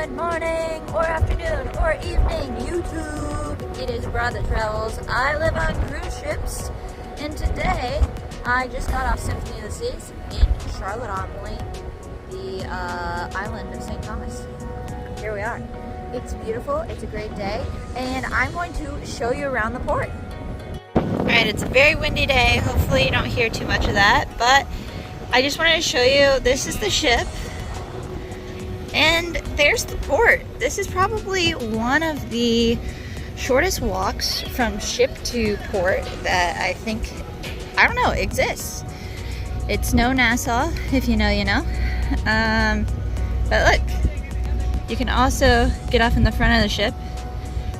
Good morning, or afternoon, or evening, YouTube. It is Brad that travels. I live on cruise ships, and today I just got off Symphony of the Seas in Charlotte Amalie, the island of St. Thomas. Here we are. It's beautiful, it's a great day, and I'm going to show you around the port. Alright, it's a very windy day. Hopefully you don't hear too much of that, but I just wanted to show you, this is the ship. And there's the port. This is probably one of the shortest walks from ship to port that I think, I don't know, exists. It's no Nassau, if you know, you know. But look, you can also get off in the front of the ship,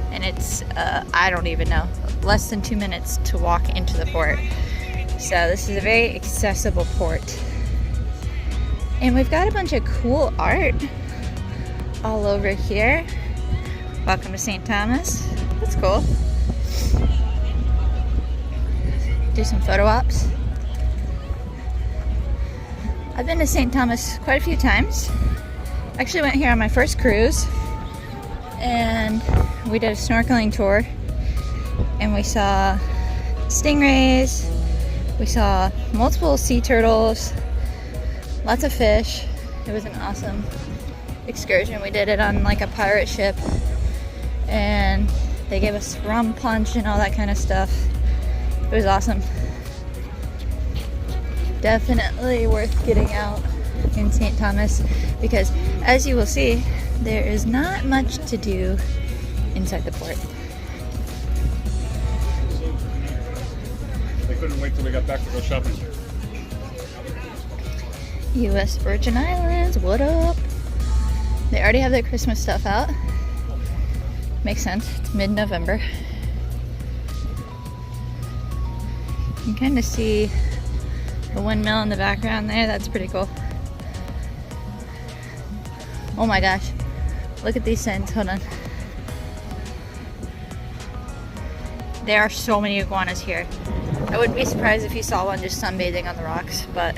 and it's, I don't even know, less than 2 minutes to walk into the port. So this is a very accessible port. And we've got a bunch of cool art all over here. Welcome to St. Thomas. That's cool. Do some photo ops. I've been to St. Thomas quite a few times. Actually went here on my first cruise, and we did a snorkeling tour, and we saw stingrays, we saw multiple sea turtles, lots of fish. It was an awesome excursion. We did it on like a pirate ship, and they gave us rum punch and all that kind of stuff. It was awesome. Definitely worth getting out in St. Thomas, because as you will see, there is not much to do inside the port. They couldn't wait till we got back to go shopping. U.S. Virgin Islands, what up? They already have their Christmas stuff out. Makes sense, it's mid-November. You can kind of see the windmill in the background there, that's pretty cool. Oh my gosh, look at these signs, hold on. There are so many iguanas here. I wouldn't be surprised if you saw one just sunbathing on the rocks, but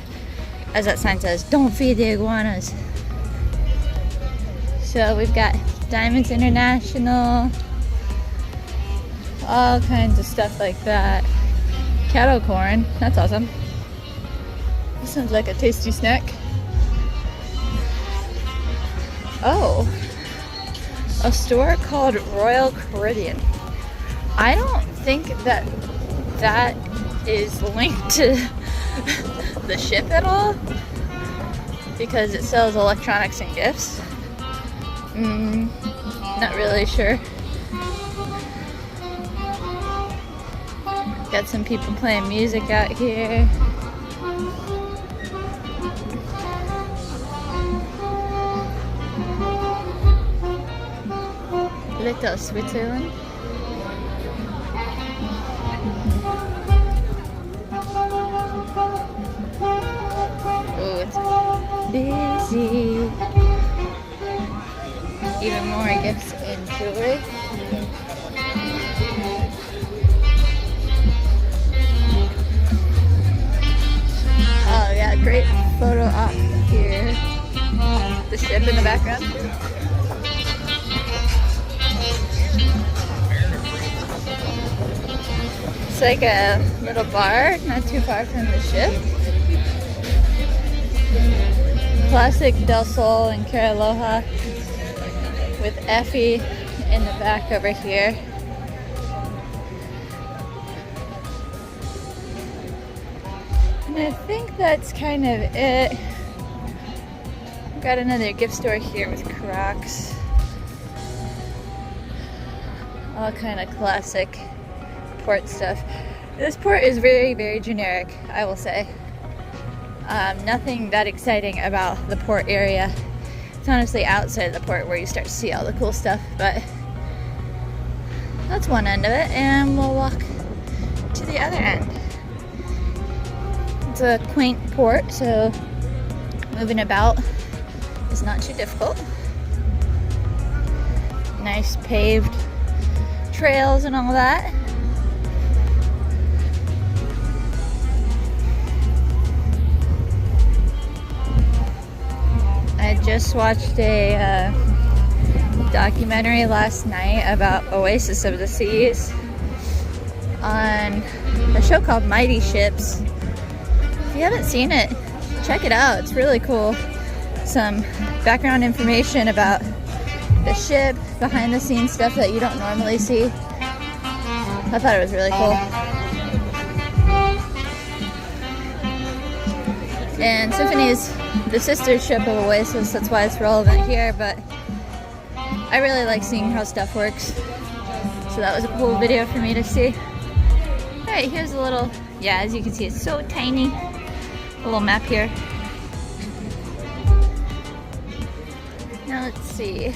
as that sign says, don't feed the iguanas. So we've got Diamonds International, all kinds of stuff like that. Cattle corn, that's awesome. This sounds like a tasty snack. Oh, a store called Royal Caribbean. I don't think that that is linked to the ship at all, because it sells electronics and gifts. Not really sure. Got some people playing music out here. Little Switzerland. Oh, it's busy. Even more gifts and jewelry. Oh yeah, great photo op here. The ship in the background. It's like a little bar, not too far from the ship. Classic Del Sol and Cara Aloha with Effie in the back over here. And I think that's kind of it. Got another gift store here with Crocs. All kind of classic port stuff. This port is very, very generic, I will say. Nothing that exciting about the port area. It's honestly outside the port where you start to see all the cool stuff, but that's one end of it, and we'll walk to the other end. It's a quaint port, so moving about is not too difficult. Nice paved trails and all that. I just watched a documentary last night about Oasis of the Seas on a show called Mighty Ships. If you haven't seen it, check it out. It's really cool. Some background information about the ship, behind the scenes stuff that you don't normally see. I thought it was really cool. And Symphony is the sister ship of Oasis, that's why it's relevant here, but I really like seeing how stuff works. So that was a cool video for me to see. Alright, here's a little, yeah, as you can see, it's so tiny. A little map here. Now let's see.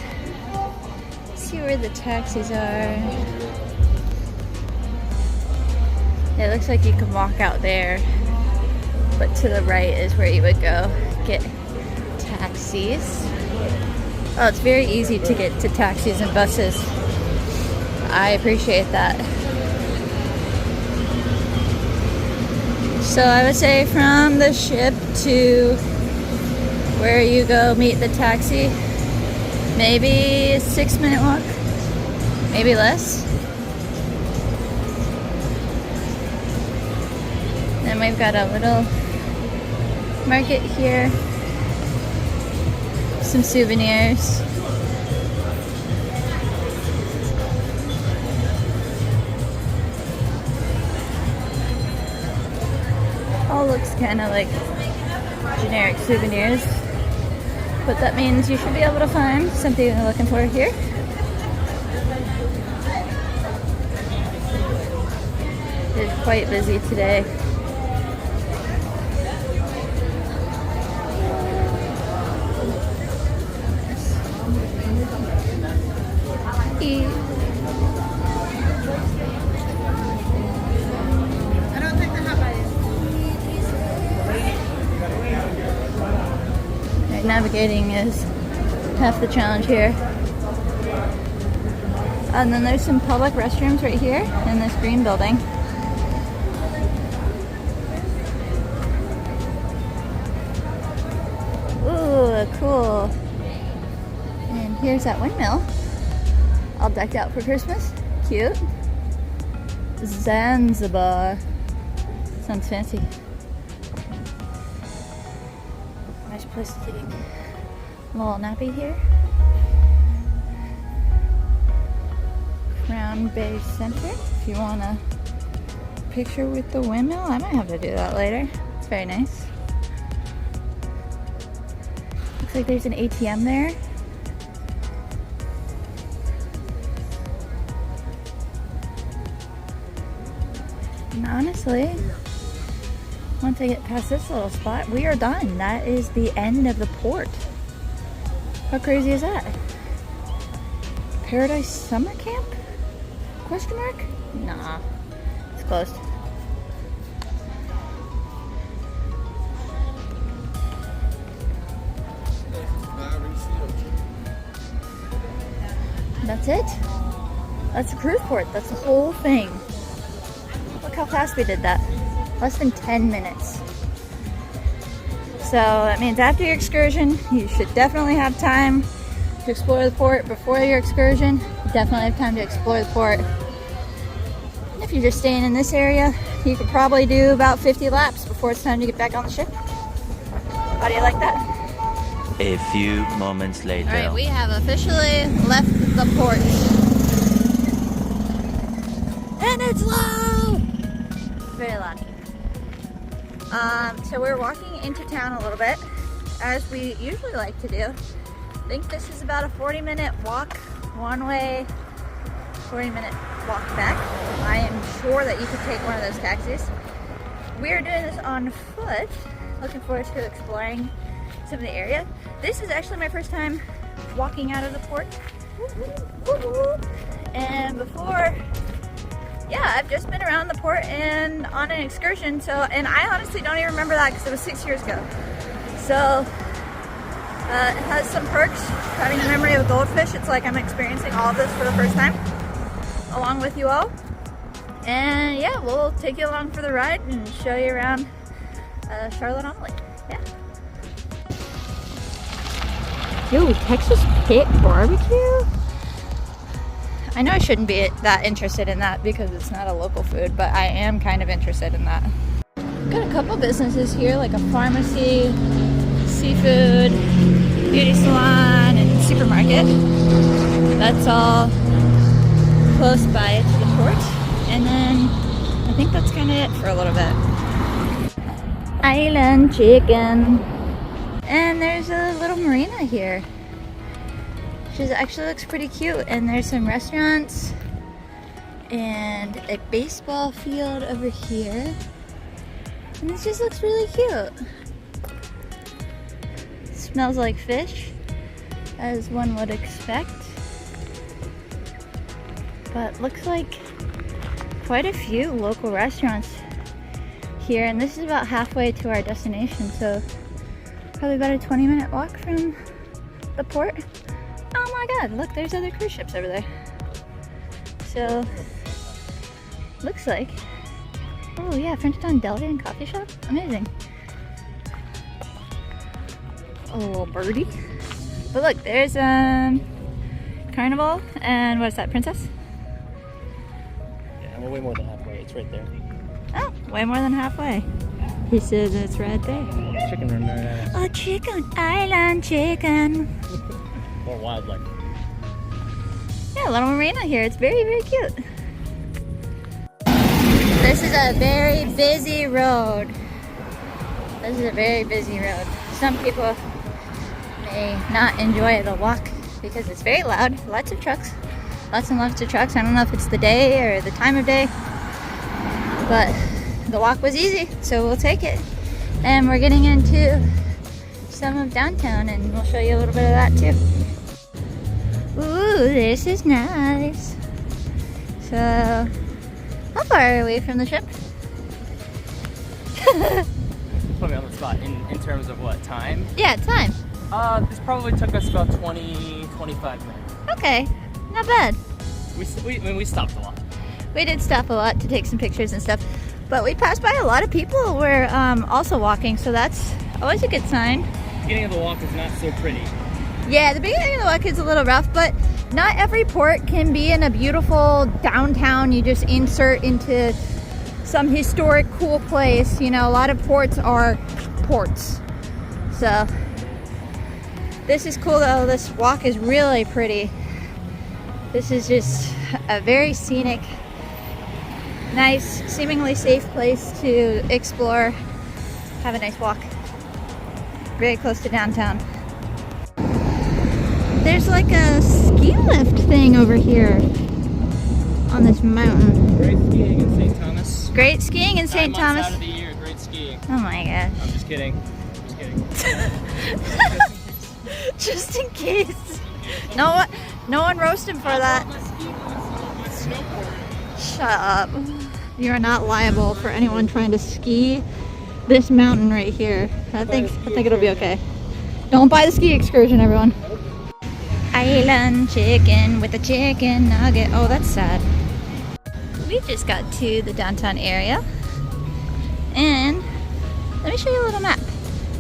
See where the taxis are. It looks like you can walk out there, but to the right is where you would go get taxis. Oh, it's very easy to get to taxis and buses. I appreciate that. So I would say from the ship to where you go meet the taxi, maybe a 6-minute walk, maybe less. Then we've got a little market here, some souvenirs. All looks kind of like generic souvenirs, but that means you should be able to find something you're looking for here. It's quite busy today. Navigating is half the challenge here. And then there's some public restrooms right here in this green building. Ooh, cool. And here's that windmill, all decked out for Christmas. Cute. Zanzibar. Sounds fancy. Nice place to take a little nappy here. Crown Bay Center. If you want a picture with the windmill, I might have to do that later. It's very nice. Looks like there's an ATM there. And honestly, once I get past this little spot, we are done. That is the end of the port. How crazy is that? Paradise Summer Camp? Question mark? Nah, it's closed. That's it? That's the cruise port. That's the whole thing. Look how fast we did that. Less than 10 minutes. So that means after your excursion, you should definitely have time to explore the port. Before your excursion, you definitely have time to explore the port. And if you're just staying in this area, you could probably do about 50 laps before it's time to get back on the ship. How do you like that? A few moments later. Alright, we have officially left the port. And it's loud! Very loud. So we're walking into town a little bit, as we usually like to do. I think this is about a 40-minute walk one way, 40-minute walk back. I am sure that you could take one of those taxis. We are doing this on foot. Looking forward to exploring some of the area. This is actually my first time walking out of the port. And before, yeah, I've just been around the port and on an excursion. So, and I honestly don't even remember that because it was 6 years ago. So, it has some perks. Having the memory of a goldfish, it's like I'm experiencing all of this for the first time, along with you all. And yeah, we'll take you along for the ride and show you around Charlotte Amalie. Yeah. Yo, Texas Pit Barbecue? I know I shouldn't be that interested in that because it's not a local food, but I am kind of interested in that. Got a couple businesses here, like a pharmacy, seafood, beauty salon, and supermarket. That's all close by to the port. And then I think that's kind of it for a little bit. Island chicken. And there's a little marina here. Which actually looks pretty cute. And there's some restaurants and a baseball field over here. And this just looks really cute. Smells like fish, as one would expect. But looks like quite a few local restaurants here, and this is about halfway to our destination, so probably about a 20-minute walk from the port. Oh my god, look, there's other cruise ships over there. So, looks like, oh yeah, Frenchtown Deli and Coffee Shop, amazing. A little birdie. But look, there's Carnival, and what is that, Princess? Yeah, we're way more than halfway. It's right there. Oh, way more than halfway. He says it's right there. Chicken run there. Oh, chicken, island chicken. Or wildlife. Yeah, a little marina here. It's very, very cute. This is a very busy road. This is a very busy road. Some people may not enjoy the walk because it's very loud. Lots of trucks. Lots and lots of trucks. I don't know if it's the day or the time of day. But the walk was easy, so we'll take it. And we're getting into some of downtown, and we'll show you a little bit of that too. Ooh, this is nice. So, how far are we from the ship? Put me on the spot. In terms of what, time? Yeah, time. This probably took us about 25 minutes. Okay, not bad. We stopped a lot. We did stop a lot to take some pictures and stuff, but we passed by a lot of people who were also walking, so that's always a good sign. The beginning of the walk is not so pretty. Yeah, the beginning of the walk is a little rough, but not every port can be in a beautiful downtown. You just insert into some historic cool place. You know, a lot of ports are ports. So this is cool though. This walk is really pretty. This is just a very scenic, nice, seemingly safe place to explore, have a nice walk. Very close to downtown. There's like a ski lift thing over here on this mountain. Great skiing in St. Thomas. Great skiing in St. 9 Thomas. months out of the year, great skiing. Oh my gosh. I'm just kidding. Just kidding. Just in case. No one roast him for that. Shut up. You are not liable for anyone trying to ski this mountain right here. I think it'll be okay. Don't buy the ski excursion, everyone. Island chicken with a chicken nugget. Oh, that's sad. We just got to the downtown area, and let me show you a little map.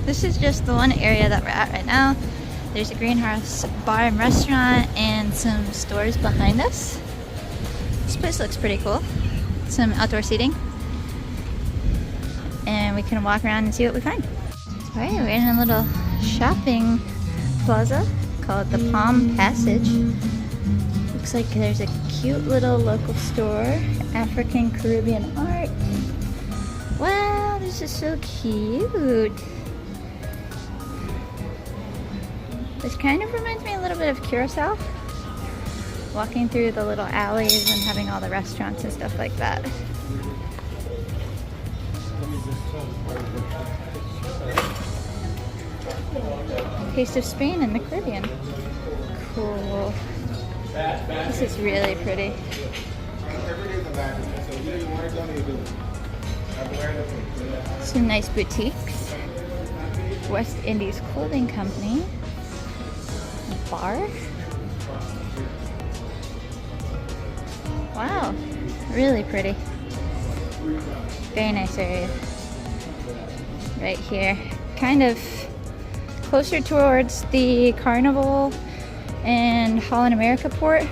This is just the one area that we're at right now. There's a greenhouse bar and restaurant and some stores behind us. This place looks pretty cool. Some outdoor seating. And we can walk around and see what we find. Alright, we're in a little shopping plaza called the Palm Passage. Looks like there's a cute little local store. African Caribbean art. Wow, this is so cute. This kind of reminds me a little bit of Curacao. Walking through the little alleys and having all the restaurants and stuff like that. Taste of Spain and the Caribbean. Cool. This is really pretty. Some nice boutiques. West Indies Clothing Company. Bar. Wow, really pretty. Very nice area. Right here. Kind of closer towards the Carnival and Holland America port.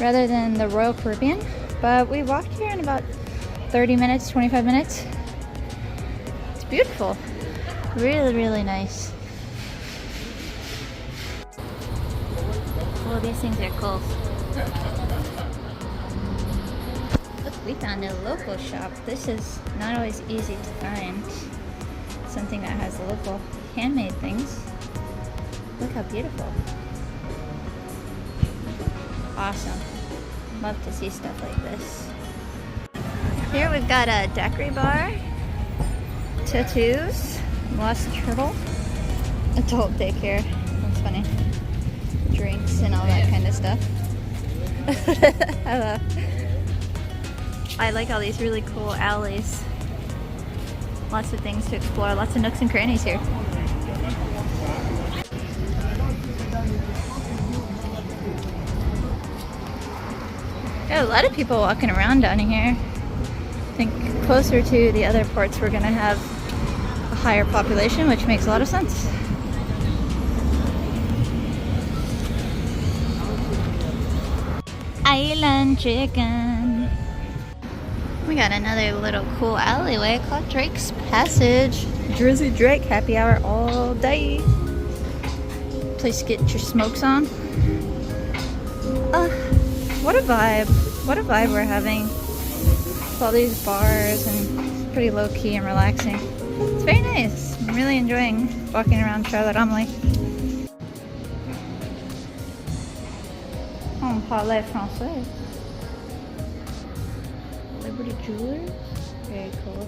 rather than the Royal Caribbean. But we walked here in about 30 minutes, 25 minutes. It's beautiful. Really, really nice. Oh, these things are cool. Look, we found a local shop. This is not always easy to find. Something that has local handmade things. Look how beautiful. Awesome. Love to see stuff like this. Here we've got a daiquiri bar, tattoos, lost turtle, adult daycare. That's funny. Drinks and all that kind of stuff. I like all these really cool alleys. Lots of things to explore, lots of nooks and crannies here. Got a lot of people walking around down here. I think closer to the other ports we're gonna have a higher population, which makes a lot of sense. Island chicken. We got another little cool alleyway called Drake's Passage. Drizzy Drake happy hour all day. Place to get your smokes on. What a vibe. What a vibe we're having. With all these bars and it's pretty low key and relaxing. It's very nice. I'm really enjoying walking around Charlotte Amalie. On parle français. Liberty Jewelers. Very cool.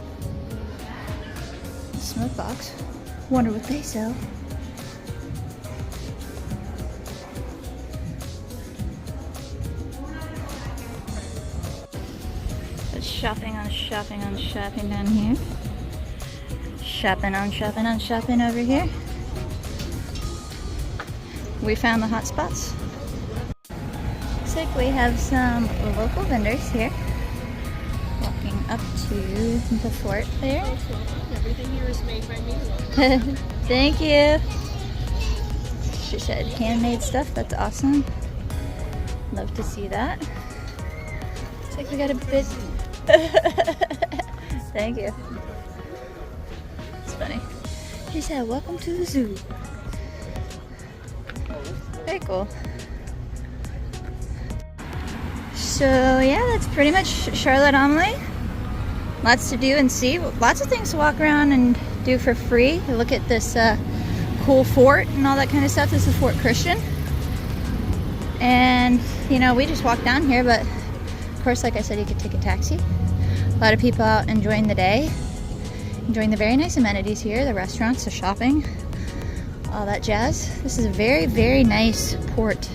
Smoke box. Wonder what they sell. Shopping on shopping on shopping down here. Shopping on shopping on shopping over here. We found the hot spots. Looks like we have some local vendors here. Walking up to the fort there. Everything here is made by me. Thank you. She said handmade stuff. That's awesome. Love to see that. Looks like we got a bit. Thank you. It's funny. She said, "Welcome to the zoo." Very cool. So yeah, that's pretty much Charlotte Amalie. Lots to do and see. Lots of things to walk around and do for free. Look at this cool fort and all that kind of stuff. This is Fort Christian. And you know, we just walked down here, but of course, like I said, you could take a taxi. A lot of people out enjoying the day, enjoying the very nice amenities here, the restaurants, the shopping, all that jazz. This is a very, very nice port.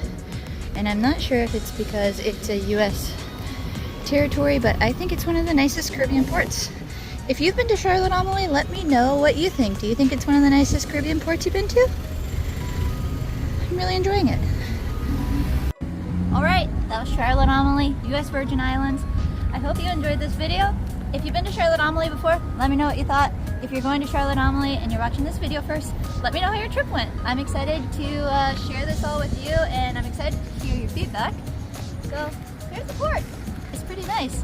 And I'm not sure if it's because it's a U.S. territory, but I think it's one of the nicest Caribbean ports. If you've been to Charlotte Amalie, let me know what you think. Do you think it's one of the nicest Caribbean ports you've been to? I'm really enjoying it. All right, that was Charlotte Amalie, U.S. Virgin Islands. I hope you enjoyed this video. If you've been to Charlotte Amalie before, let me know what you thought. If you're going to Charlotte Amalie and you're watching this video first, let me know how your trip went. I'm excited to share this all with you, and I'm excited to hear your feedback. So here's the port. It's pretty nice.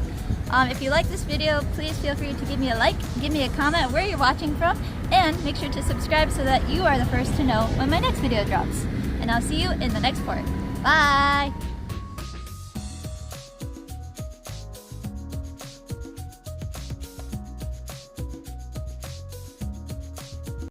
If you like this video, please feel free to give me a like, give me a comment where you're watching from, and make sure to subscribe so that you are the first to know when my next video drops. And I'll see you in the next port. Bye!